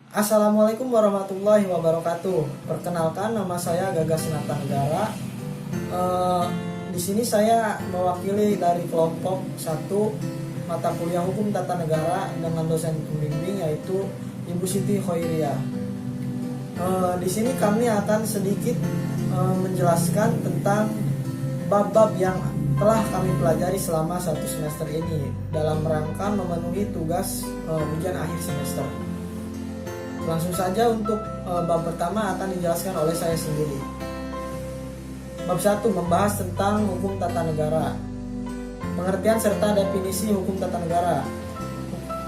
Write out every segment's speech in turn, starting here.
Assalamualaikum warahmatullahi wabarakatuh. Perkenalkan, nama saya Gagas Natanegara. Di sini saya mewakili dari kelompok 1 mata kuliah Hukum Tata Negara dengan dosen pembimbing yaitu Ibu Siti Khoiriah. Di sini kami akan sedikit menjelaskan tentang bab-bab yang telah kami pelajari selama 1 semester ini dalam rangka memenuhi tugas ujian akhir semester. Langsung saja untuk bab pertama akan dijelaskan oleh saya sendiri. Bab 1 membahas tentang hukum tata negara. Pengertian serta definisi hukum tata negara.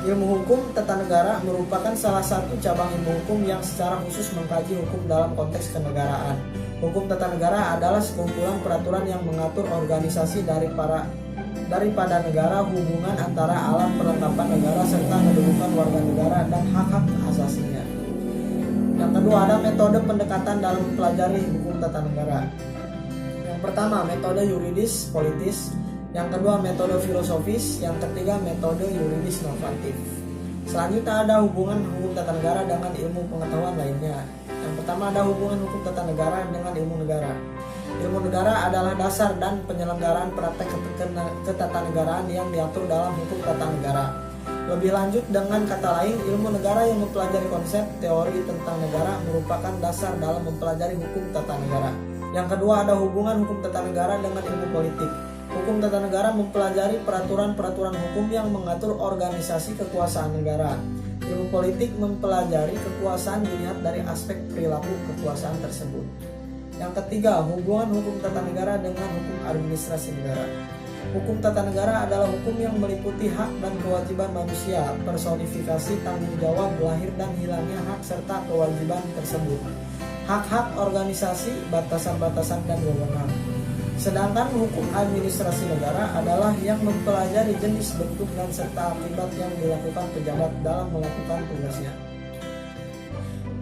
Ilmu hukum tata negara merupakan salah satu cabang ilmu hukum yang secara khusus mengkaji hukum dalam konteks kenegaraan. Hukum tata negara adalah sekumpulan peraturan yang mengatur organisasi daripada negara, hubungan antara alat perlengkapan negara serta kedudukan warga negara dan hak-hak asasinya. Yang kedua, ada metode pendekatan dalam mempelajari hukum tata negara. Yang pertama, metode yuridis politis. Yang kedua, metode filosofis. Yang ketiga, metode yuridis normatif. Selanjutnya ada hubungan hukum tata negara dengan ilmu pengetahuan lainnya. Yang pertama, ada hubungan hukum tata negara dengan ilmu negara. Ilmu negara adalah dasar dan penyelenggaraan praktek ketatanegaraan yang diatur dalam hukum tata negara. Lebih lanjut, dengan kata lain, ilmu negara yang mempelajari konsep teori tentang negara merupakan dasar dalam mempelajari hukum tata negara. Yang kedua, ada hubungan hukum tata negara dengan ilmu politik. Hukum tata negara mempelajari peraturan-peraturan hukum yang mengatur organisasi kekuasaan negara. Ilmu politik mempelajari kekuasaan dilihat dari aspek perilaku kekuasaan tersebut. Yang ketiga, hubungan hukum tata negara dengan hukum administrasi negara. Hukum tata negara adalah hukum yang meliputi hak dan kewajiban manusia, personifikasi tanggung jawab lahir dan hilangnya hak serta kewajiban tersebut, hak-hak organisasi, batasan-batasan dan wewenang. Sedangkan hukum administrasi negara adalah yang mempelajari jenis, bentuk, dan serta akibat yang dilakukan pejabat dalam melakukan tugasnya.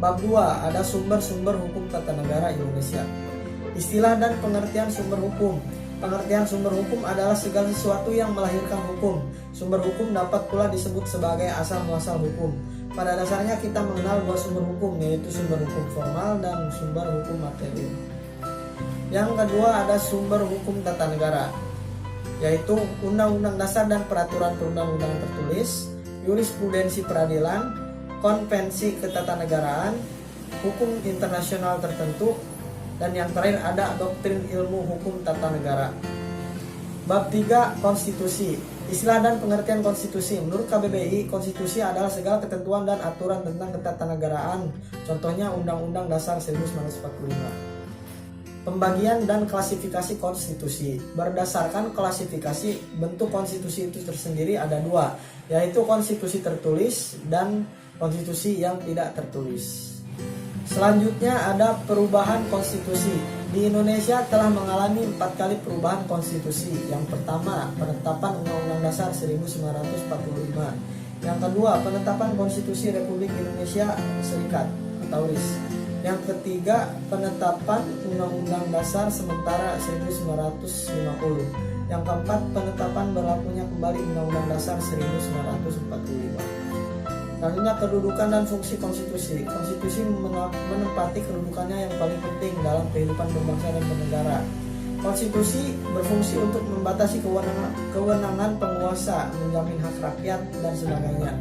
Bab 2, ada sumber-sumber hukum tata negara Indonesia. Istilah dan pengertian sumber hukum. Pengertian sumber hukum adalah segala sesuatu yang melahirkan hukum. Sumber hukum dapat pula disebut sebagai asal-muasal hukum. Pada dasarnya kita mengenal dua sumber hukum, yaitu sumber hukum formal dan sumber hukum material. Yang kedua, ada sumber hukum tata negara, yaitu undang-undang dasar dan peraturan perundang-undangan tertulis, jurisprudensi peradilan, konvensi ketatanegaraan, hukum internasional tertentu, dan yang terakhir ada doktrin ilmu hukum tata negara. Bab 3, konstitusi. Istilah dan pengertian konstitusi. Menurut KBBI, konstitusi adalah segala ketentuan dan aturan tentang ketatanegaraan. Contohnya Undang-Undang Dasar 1945. Pembagian dan klasifikasi konstitusi. Berdasarkan klasifikasi, bentuk konstitusi itu tersendiri ada dua, yaitu konstitusi tertulis dan konstitusi yang tidak tertulis. Selanjutnya ada perubahan konstitusi. Di Indonesia telah mengalami 4 kali perubahan konstitusi. Yang pertama, penetapan Undang-Undang Dasar 1945. Yang kedua, penetapan Konstitusi Republik Indonesia Serikat atau RIS. Yang ketiga, penetapan Undang-Undang Dasar sementara 1950. Yang keempat, penetapan berlakunya kembali Undang-Undang Dasar 1945. Selanjutnya, kedudukan dan fungsi konstitusi. Konstitusi menempati kedudukannya yang paling penting dalam kehidupan berbangsa dan bernegara. Konstitusi berfungsi untuk membatasi kewenangan penguasa, menjamin hak rakyat, dan sebagainya.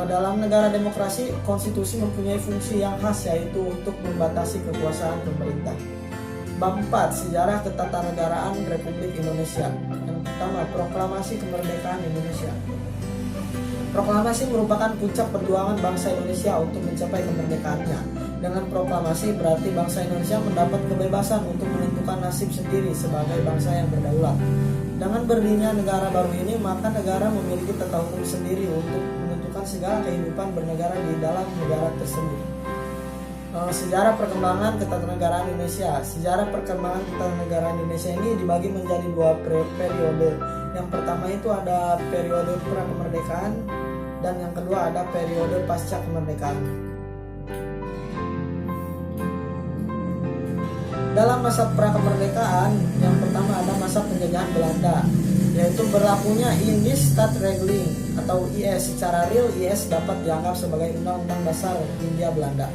Dalam negara demokrasi, konstitusi mempunyai fungsi yang khas, yaitu untuk membatasi kekuasaan pemerintah. Bab 4, sejarah ketatanegaraan Republik Indonesia. Yang pertama, proklamasi kemerdekaan Indonesia. Proklamasi merupakan puncak perjuangan bangsa Indonesia untuk mencapai kemerdekaannya. Dengan proklamasi berarti bangsa Indonesia mendapat kebebasan untuk menentukan nasib sendiri sebagai bangsa yang berdaulat. Dengan berdirinya negara baru ini, maka negara memiliki tata hukum sendiri untuk menentukan segala kehidupan bernegara di dalam negara tersebut. Sejarah perkembangan ketatanegaraan Indonesia. Sejarah perkembangan ketatanegaraan Indonesia ini dibagi menjadi 2 periode. Yang pertama itu ada periode pra-kemerdekaan, dan yang kedua ada periode pasca kemerdekaan. Dalam masa pra-kemerdekaan, yang pertama ada masa penjajahan Belanda. yaitu berlakunya Indies State Regling atau IS. Secara real, IS dapat dianggap sebagai Undang-Undang Dasar Hindia Belanda.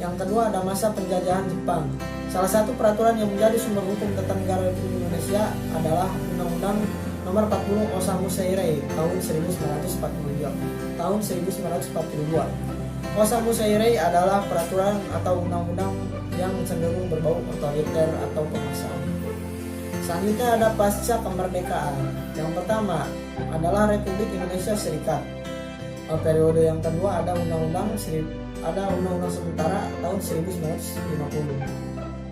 Yang kedua ada masa penjajahan Jepang. Salah satu peraturan yang menjadi sumber hukum tata negara Republik Indonesia adalah Undang-Undang Nomor 40 Osamu Seirei tahun 1942. Osamu Seirei adalah peraturan atau undang-undang yang cenderung berbau otoriter atau penguasaan. Selanjutnya ada pasca kemerdekaan. Yang pertama adalah Republik Indonesia Serikat. Periode yang kedua ada Undang-Undang Sementara tahun 1950.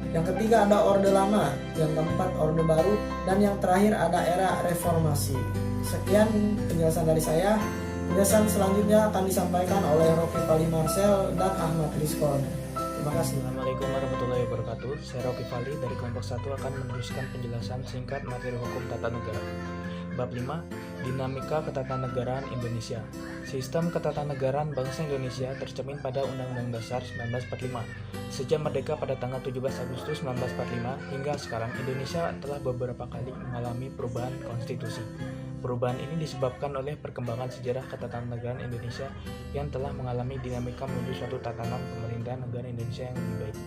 Yang ketiga ada Orde Lama, yang keempat Orde Baru, dan yang terakhir ada era Reformasi. Sekian penjelasan dari saya. Penjelasan selanjutnya akan disampaikan oleh Rocky Fali Marcel dan Ahmad Rizkon. Terima kasih. Assalamualaikum warahmatullahi wabarakatuh. Saya Rocky Fali dari kelompok 1 akan meneruskan penjelasan singkat materi hukum tata negara. Bab 5, Dinamika Ketatanegaraan Indonesia. Sistem ketatanegaraan bangsa Indonesia tercermin pada Undang-Undang Dasar 1945. Sejak merdeka pada tanggal 17 Agustus 1945 hingga sekarang, Indonesia telah beberapa kali mengalami perubahan konstitusi. Perubahan ini disebabkan oleh perkembangan sejarah ketatanegaraan Indonesia yang telah mengalami dinamika menuju suatu tatanan pemerintahan negara Indonesia yang lebih baik.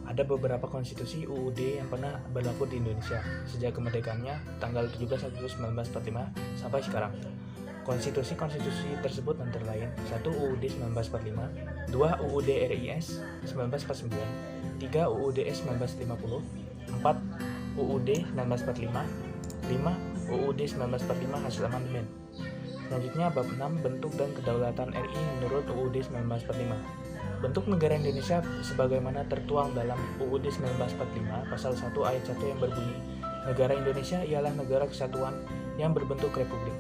Ada beberapa konstitusi UUD yang pernah berlaku di Indonesia sejak kemerdekaannya tanggal 17 Agustus 1945 sampai sekarang. Konstitusi-konstitusi tersebut antara lain 1 UUD 1945, 2 UUD RIS 1949, 3 UUD 1950, 4 UUD 1945, 5 UUD 1945 hasil amandemen. Selanjutnya bab 6 bentuk dan kedaulatan RI menurut UUD 1945. Bentuk negara Indonesia sebagaimana tertuang dalam UUD 1945 pasal 1 ayat 1 yang berbunyi, negara Indonesia ialah negara kesatuan yang berbentuk republik.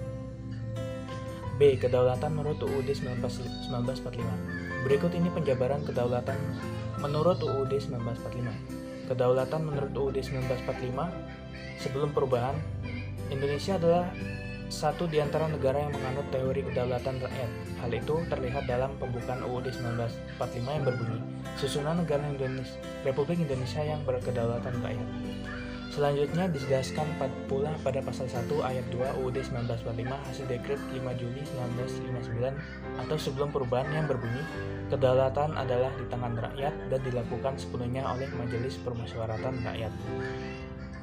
B. Kedaulatan menurut UUD 1945. Berikut ini penjabaran kedaulatan menurut UUD 1945. Kedaulatan menurut UUD 1945. Sebelum perubahan, Indonesia adalah satu di antara negara yang menganut teori kedaulatan rakyat. Hal itu terlihat dalam pembukaan UUD 1945 yang berbunyi, susunan negara Republik Indonesia yang berkedaulatan rakyat. Selanjutnya dijelaskan pula pada pasal 1 ayat 2 UUD 1945 hasil dekret 5 Juli 1959 atau sebelum perubahan yang berbunyi, kedaulatan adalah di tangan rakyat dan dilakukan sepenuhnya oleh Majelis Permusyawaratan Rakyat.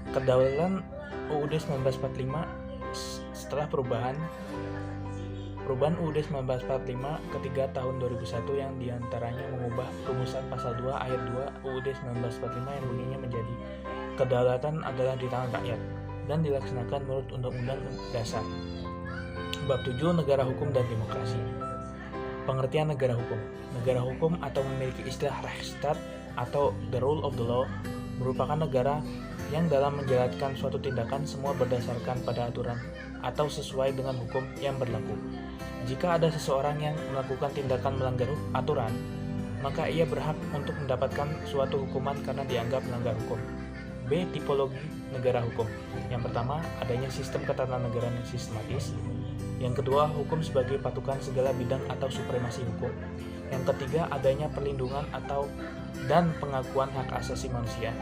Kedaulatan UUD 1945 setelah perubahan UUD 1945 ketiga tahun 2001 yang diantaranya mengubah rumusan pasal 2 ayat 2 UUD 1945 yang bunyinya menjadi kedaulatan adalah di tangan rakyat dan dilaksanakan menurut Undang-Undang Dasar. Bab 7 Negara Hukum dan Demokrasi. Pengertian negara hukum. Negara hukum atau memiliki istilah Rechtsstaat atau the rule of the law merupakan negara yang dalam menjalankan suatu tindakan semua berdasarkan pada aturan atau sesuai dengan hukum yang berlaku. Jika ada seseorang yang melakukan tindakan melanggar aturan, maka ia berhak untuk mendapatkan suatu hukuman karena dianggap melanggar hukum. B. Tipologi negara hukum. Yang pertama, adanya sistem ketatanegaraan yang sistematis. Yang kedua, hukum sebagai patokan segala bidang atau supremasi hukum. Yang ketiga, adanya perlindungan dan pengakuan hak asasi manusia.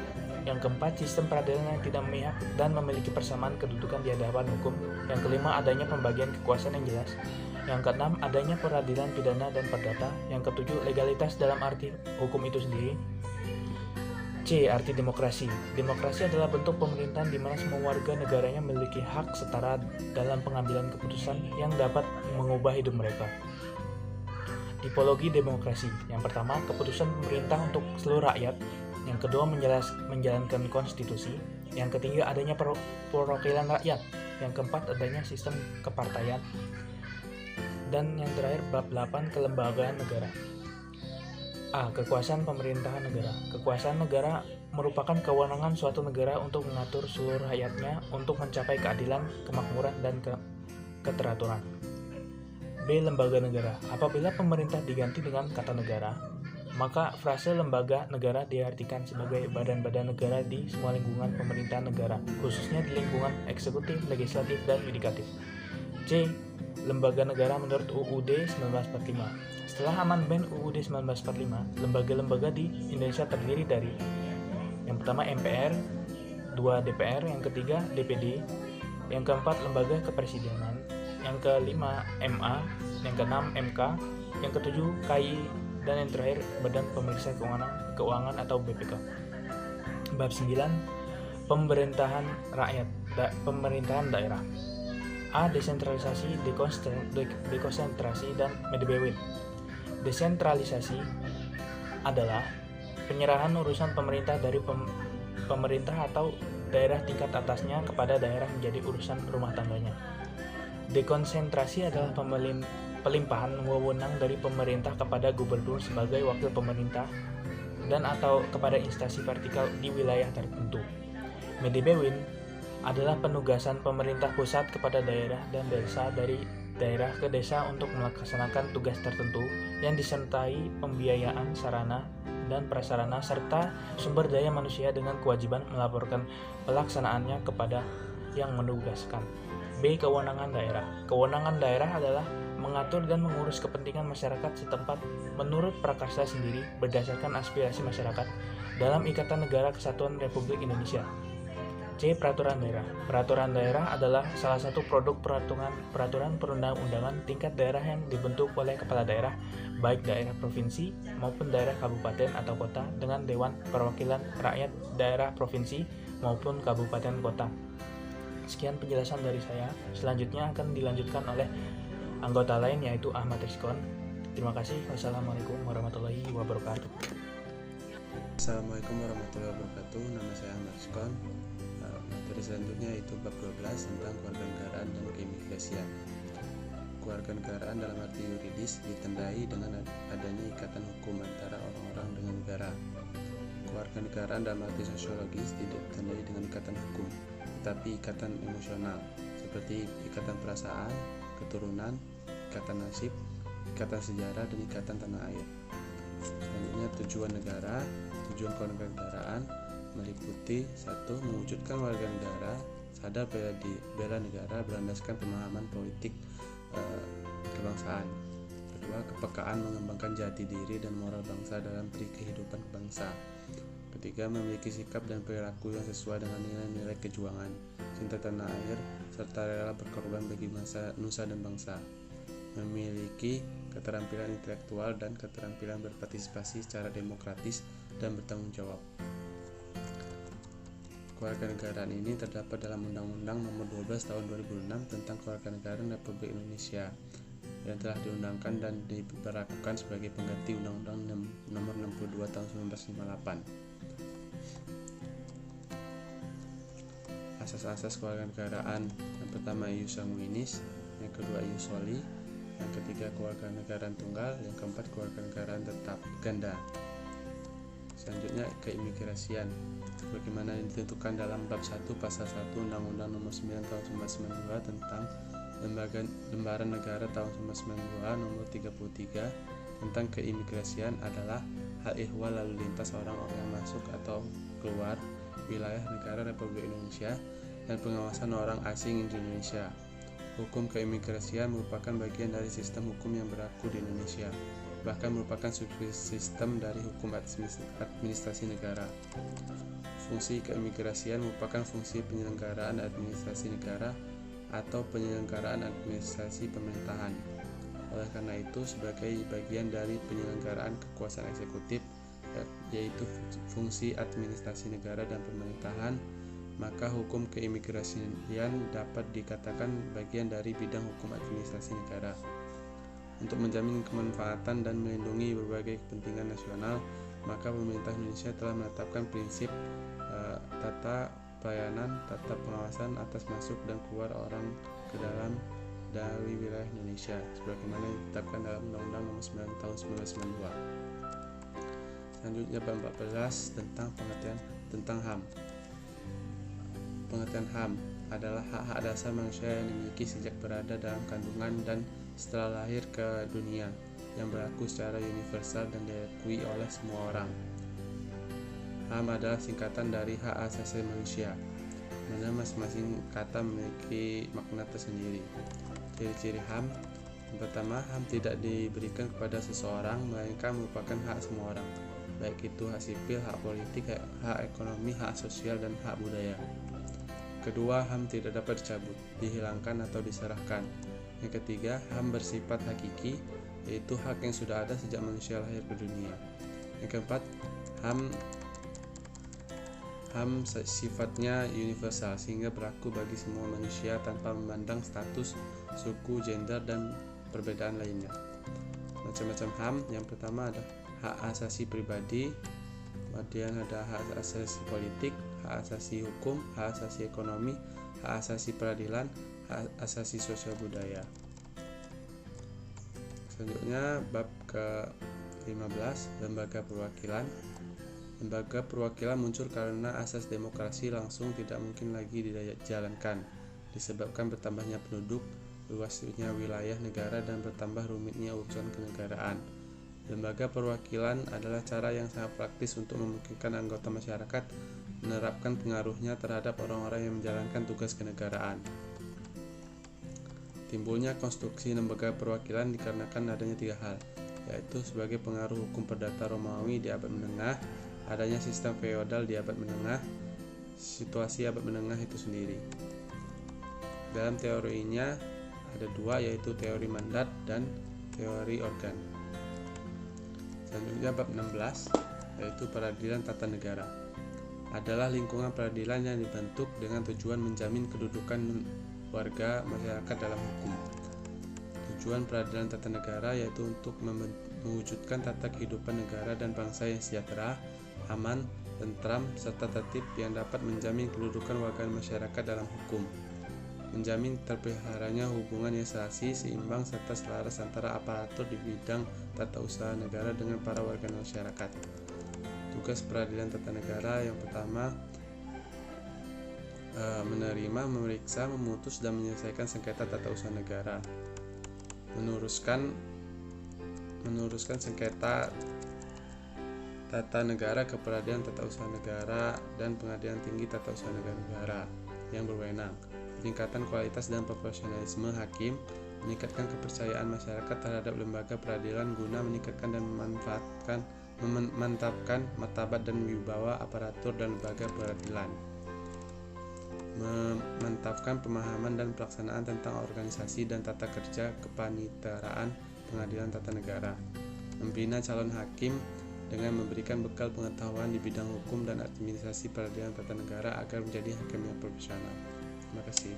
Yang keempat, sistem peradilan yang tidak memihak dan memiliki persamaan kedudukan di hadapan hukum. Yang kelima, adanya pembagian kekuasaan yang jelas. Yang keenam, adanya peradilan pidana dan perdata. Yang ketujuh, legalitas dalam arti hukum itu sendiri. C. Arti demokrasi. Demokrasi adalah bentuk pemerintahan di mana semua warga negaranya memiliki hak setara dalam pengambilan keputusan yang dapat mengubah hidup mereka. Tipologi demokrasi. Yang pertama, keputusan pemerintah untuk seluruh rakyat. Yang kedua, menjalankan konstitusi. Yang ketiga, adanya perwakilan rakyat. Yang keempat, adanya sistem kepartaian. Dan yang terakhir, bab 8 kelembagaan negara. A. Kekuasaan pemerintahan negara. Kekuasaan negara merupakan kewenangan suatu negara untuk mengatur seluruh rakyatnya untuk mencapai keadilan, kemakmuran, dan keteraturan. B. Lembaga negara. Apabila pemerintah diganti dengan kata negara, maka frase lembaga negara diartikan sebagai badan-badan negara di semua lingkungan pemerintahan negara, khususnya di lingkungan eksekutif, legislatif, dan yudikatif. C. Lembaga negara menurut UUD 1945. Setelah amandemen UUD 1945, lembaga-lembaga di Indonesia terdiri dari yang pertama MPR, 2 DPR, yang ketiga DPD, Yang keempat, lembaga kepresidenan. Yang kelima, MA. Yang keenam, MK. Yang ketujuh, KI. Dan yang terakhir, Badan Pemeriksa Keuangan atau BPK. Bab 9, pemerintahan rakyat, pemerintahan daerah. A. Desentralisasi, dekonsentrasi, dan Medebewin. Desentralisasi adalah penyerahan urusan pemerintah dari pemerintah atau daerah tingkat atasnya kepada daerah menjadi urusan rumah tangganya. Dekonsentrasi adalah pelimpahan wewenang dari pemerintah kepada gubernur sebagai wakil pemerintah dan atau kepada instansi vertikal di wilayah tertentu. Medebewin adalah penugasan pemerintah pusat kepada daerah dan desa dari daerah ke desa untuk melaksanakan tugas tertentu yang disertai pembiayaan sarana dan prasarana serta sumber daya manusia dengan kewajiban melaporkan pelaksanaannya kepada yang menugaskan. B. Kewenangan daerah. Kewenangan daerah adalah mengatur dan mengurus kepentingan masyarakat setempat menurut prakarsa sendiri berdasarkan aspirasi masyarakat dalam Ikatan Negara Kesatuan Republik Indonesia. C. Peraturan daerah. Peraturan daerah adalah salah satu produk peraturan perundang-undangan tingkat daerah yang dibentuk oleh kepala daerah, baik daerah provinsi maupun daerah kabupaten atau kota dengan Dewan Perwakilan Rakyat daerah provinsi maupun kabupaten kota. Sekian penjelasan dari saya. Selanjutnya akan dilanjutkan oleh anggota lain yaitu Ahmad Rizkon. Terima kasih. Wassalamualaikum warahmatullahi wabarakatuh. Assalamualaikum warahmatullahi wabarakatuh. Nama saya Ahmad Rizkon. Materi selanjutnya yaitu bab 12 tentang kewarganegaraan dan keimigrasian. Kewarganegaraan dalam arti yuridis ditandai dengan adanya ikatan hukum antara orang-orang dengan negara. Kewarganegaraan dalam arti sosiologis tidak ditandai dengan ikatan hukum, tetapi ikatan emosional seperti ikatan perasaan, keturunan, ikatan nasib, ikatan sejarah, dan ikatan tanah air. Selanjutnya tujuan negara. Tujuan kewarganegaraan meliputi 1. Mewujudkan warga negara sadar bela negara berlandaskan pemahaman politik kebangsaan. 2. Kepekaan mengembangkan jati diri dan moral bangsa dalam kehidupan bangsa. 3. Memiliki sikap dan perilaku yang sesuai dengan nilai-nilai kejuangan, cinta tanah air, serta rela berkorban bagi nusa dan bangsa. Memiliki keterampilan intelektual dan keterampilan berpartisipasi secara demokratis dan bertanggung jawab. Kewarganegaraan ini terdapat dalam Undang-Undang Nomor 12 Tahun 2006 tentang Kewarganegaraan Republik Indonesia yang telah diundangkan dan diberlakukan sebagai pengganti Undang-Undang Nomor 62 Tahun 1958. Asas-asas kewarganegaraan: yang pertama ius sanguinis, yang kedua ius soli, yang ketiga kewarganegaraan tunggal, yang keempat kewarganegaraan tetap ganda. Selanjutnya keimigrasian, sebagaimana ditentukan dalam bab 1 pasal 1 Undang-Undang Nomor 9 Tahun 1992 tentang Lembaran Negara tahun 1992 Nomor 33 tentang keimigrasian adalah hal ihwal lalu lintas orang yang masuk atau keluar wilayah negara Republik Indonesia dan pengawasan orang asing di Indonesia. Hukum keimigrasian merupakan bagian dari sistem hukum yang berlaku di Indonesia, bahkan merupakan subsistem dari hukum administrasi negara. Fungsi keimigrasian merupakan fungsi penyelenggaraan administrasi negara atau penyelenggaraan administrasi pemerintahan. Oleh karena itu, sebagai bagian dari penyelenggaraan kekuasaan eksekutif, yaitu fungsi administrasi negara dan pemerintahan, maka hukum keimigrasian dapat dikatakan bagian dari bidang hukum administrasi negara. Untuk menjamin kemanfaatan dan melindungi berbagai kepentingan nasional, maka pemerintah Indonesia telah menetapkan prinsip tata pelayanan, tata pengawasan atas masuk dan keluar orang ke dalam dari wilayah Indonesia, sebagaimana ditetapkan dalam Undang-Undang Nomor 9 Tahun 1992. Selanjutnya bab 14 tentang pengertian tentang HAM. Pengertian HAM adalah hak-hak dasar manusia yang dimiliki sejak berada dalam kandungan dan setelah lahir ke dunia, yang berlaku secara universal dan diakui oleh semua orang. HAM adalah singkatan dari hak asasi manusia, mana masing-masing kata memiliki makna tersendiri. Ciri-ciri HAM: yang pertama, HAM tidak diberikan kepada seseorang, melainkan merupakan hak semua orang, baik itu hak sipil, hak politik, hak ekonomi, hak sosial, dan hak budaya. Yang kedua, HAM tidak dapat dicabut, dihilangkan atau diserahkan. Yang ketiga, HAM bersifat hakiki, yaitu hak yang sudah ada sejak manusia lahir ke dunia. Yang keempat, HAM sifatnya universal sehingga berlaku bagi semua manusia tanpa memandang status, suku, gender, dan perbedaan lainnya. Macam-macam HAM, yang pertama ada hak asasi pribadi, kemudian ada hak asasi politik, hak asasi hukum, hak asasi ekonomi, hak asasi peradilan, hak asasi sosial budaya. Selanjutnya bab ke-15, lembaga perwakilan. Lembaga perwakilan muncul karena asas demokrasi langsung tidak mungkin lagi dijalankan, disebabkan bertambahnya penduduk, luasnya wilayah negara, dan bertambah rumitnya urusan kenegaraan. Lembaga perwakilan adalah cara yang sangat praktis untuk memungkinkan anggota masyarakat menerapkan pengaruhnya terhadap orang-orang yang menjalankan tugas kenegaraan. Timbulnya konstruksi lembaga perwakilan dikarenakan adanya 3 hal, yaitu sebagai pengaruh hukum perdata Romawi di abad menengah, adanya sistem feodal di abad menengah, situasi abad menengah itu sendiri. Dalam teorinya ada 2, yaitu teori mandat dan teori organ. Selanjutnya bab 16, yaitu peradilan tata negara. Adalah lingkungan peradilan yang dibentuk dengan tujuan menjamin kedudukan warga masyarakat dalam hukum. Tujuan peradilan tata negara yaitu untuk mewujudkan tata kehidupan negara dan bangsa yang sejahtera, aman, tentram, serta tertib yang dapat menjamin kedudukan warga masyarakat dalam hukum, menjamin terpeliharanya hubungan yang serasi, seimbang, serta selaras antara aparatur di bidang tata usaha negara dengan para warga masyarakat. Tugas peradilan tata negara yang pertama, menerima, memeriksa, memutus, dan menyelesaikan sengketa tata usaha negara, menuruskan sengketa tata negara ke peradilan tata usaha negara dan pengadilan tinggi tata usaha negara yang berwenang, peningkatan kualitas dan profesionalisme hakim, meningkatkan kepercayaan masyarakat terhadap lembaga peradilan guna meningkatkan dan memantapkan martabat dan wibawa aparatur dan lembaga peradilan, memantapkan pemahaman dan pelaksanaan tentang organisasi dan tata kerja kepaniteraan pengadilan tata negara, membina calon hakim dengan memberikan bekal pengetahuan di bidang hukum dan administrasi peradilan tata negara agar menjadi hakim yang profesional. Terima kasih.